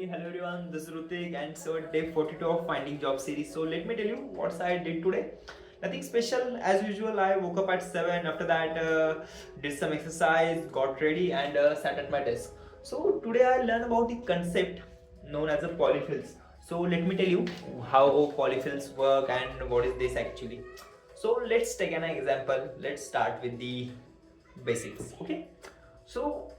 Hello everyone, this is Rutik and so day 42 of Finding Job series. So let me tell you what I did today. Nothing special as usual. I woke up at 7. After that, did some exercise, got ready, and sat at my desk. So today I learned about the concept known as a polyfills. So let me tell you how polyfills work and what is this actually. So let's take an example. Let's start with the basics. Okay. So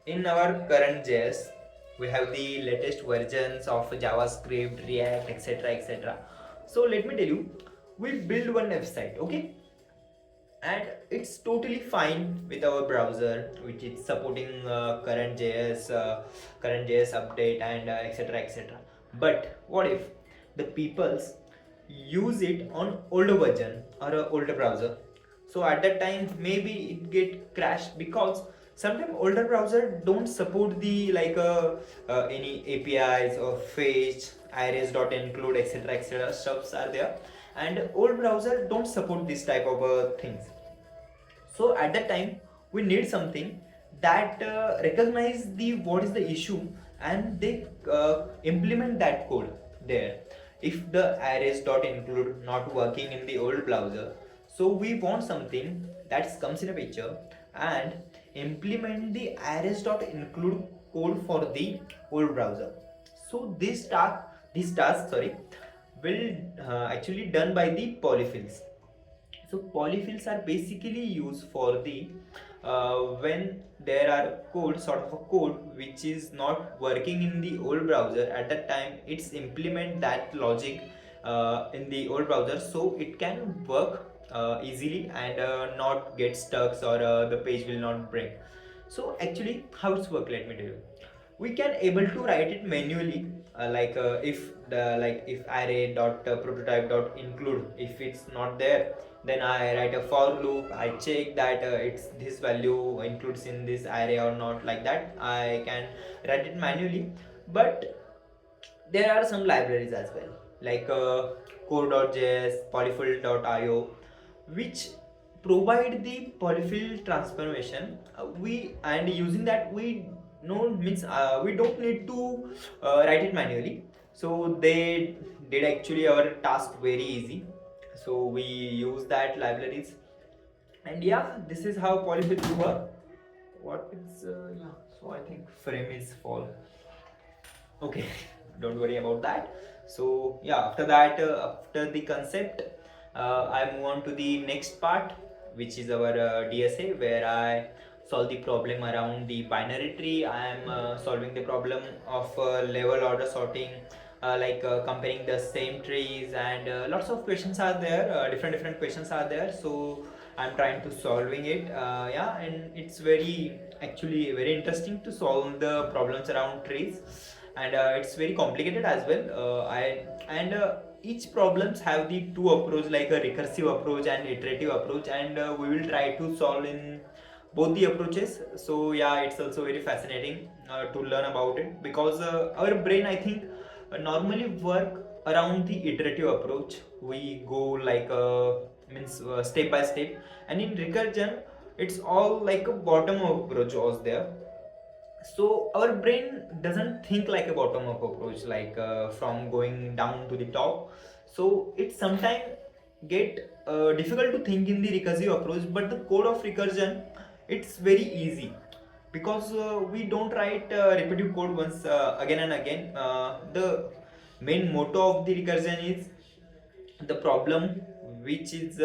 in our current JS, we have the latest versions of JavaScript, React, etc. etc. So let me tell you, we build one website, okay, and it's totally fine with our browser, which is supporting current JS update and etc etc. But what if the peoples use it on older version or a older browser? So at that time maybe it get crashed because sometimes older browser don't support the any APIs or fetch arrays.include etc etc stuffs are there, and old browser don't support this type of things. So at that time we need something that recognize the what is the issue, and they implement that code there. If the arrays dot include not working in the old browser, so we want something that comes in a picture and implement the arrays dot include code for the old browser. So this task sorry will actually done by the polyfills. So polyfills are basically used for the when there are code, sort of a code which is not working in the old browser. At that time it's implement that logic in the old browser so it can work easily and not get stuck, or the page will not break. So actually how it's work, let me tell you. We can able to write it manually, if array dot prototype dot include, if it's not there, then I write a for loop. I check that it's this value includes in this array or not. Like that I can write it manually. But there are some libraries as well, like core.js, polyfill.io, which provide the polyfill transformation. We and using that we know means we don't need to write it manually. So they did actually our task very easy. So we use that libraries, and yeah, this is how polyfill work. What is yeah? So I think frame is fall. Okay, don't worry about that. So yeah, after that, after the concept, I move on to the next part, which is our DSA, where I solve the problem around the binary tree. I am solving the problem of level order sorting, comparing the same trees, and lots of questions are there, different questions are there. So I'm trying to solving it, yeah, and it's very actually very interesting to solve the problems around trees, and it's very complicated as well. I and Each problems have the two approach, like a recursive approach and iterative approach, and we will try to solve in both the approaches. So yeah, it's also very fascinating to learn about it, because our brain, I think, normally work around the iterative approach. We go like means step by step, and in recursion it's all like a bottom up approach was there. So our brain doesn't think like a bottom up approach, like from going down to the top. So it sometimes get difficult to think in the recursive approach, but the code of recursion, it's very easy, because we don't write repetitive code once again and again. The main motto of the recursion is the problem which is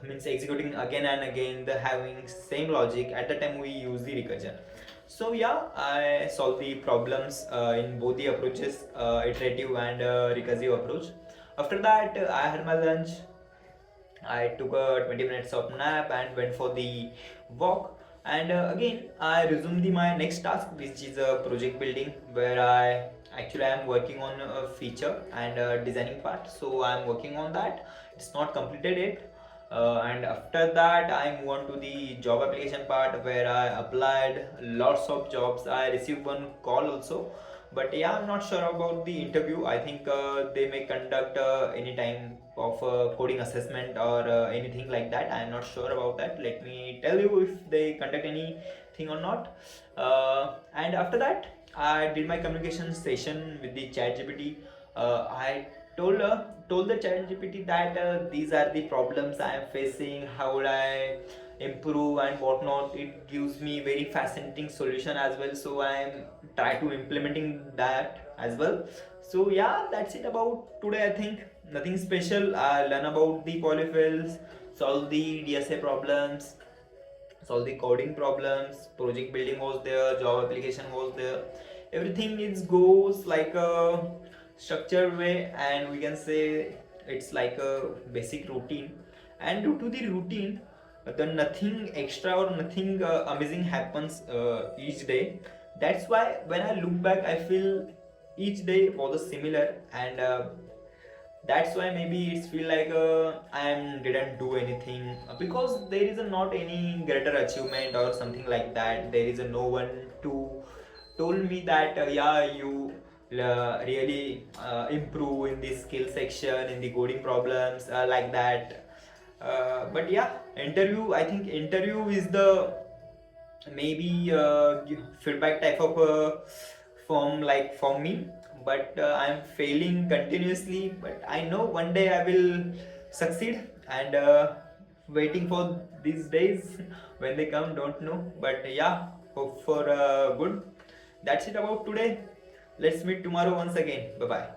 means executing again and again, the having same logic. At the time we use the recursion. So yeah, I solve the problems in both the approaches, iterative and recursive approach. After that, I had my lunch. I took a 20 minutes of nap and went for the walk. And again, I resumed my next task, which is a project building, where I am working on a feature and designing part. So I'm working on that. It's not completed yet. And after that, I move on to the job application part, where I applied lots of jobs. I received one call also, but yeah, I'm not sure about the interview. I think they may conduct any time of coding assessment or anything like that. I'm not sure about that. Let me tell you if they conduct anything or not. And after that, I did my communication session with the ChatGPT. I told the ChatGPT that these are the problems I am facing. How would I improve and whatnot? It gives me very fascinating solution as well. So I am try to implementing that as well. So yeah, that's it about today. I think nothing special. I learn about the polyfills, solve the DSA problems, solve the coding problems, project building was there, job application was there. Everything is goes like a structured way, and we can say it's like a basic routine. And due to the routine, then nothing extra or nothing amazing happens each day. That's why when I look back, I feel each day was similar, and that's why maybe it's feel like I didn't do anything, because there is not any greater achievement or something like that. There is no one to told me that yeah, you really improve in this skill section in the coding problems like that. But yeah, interview, I think interview is the maybe feedback type of form like for me. But I'm failing continuously, but I know one day I will succeed. And waiting for these days when they come, don't know. But yeah, hope for good. That's it about today. Let's meet tomorrow once again. Bye bye.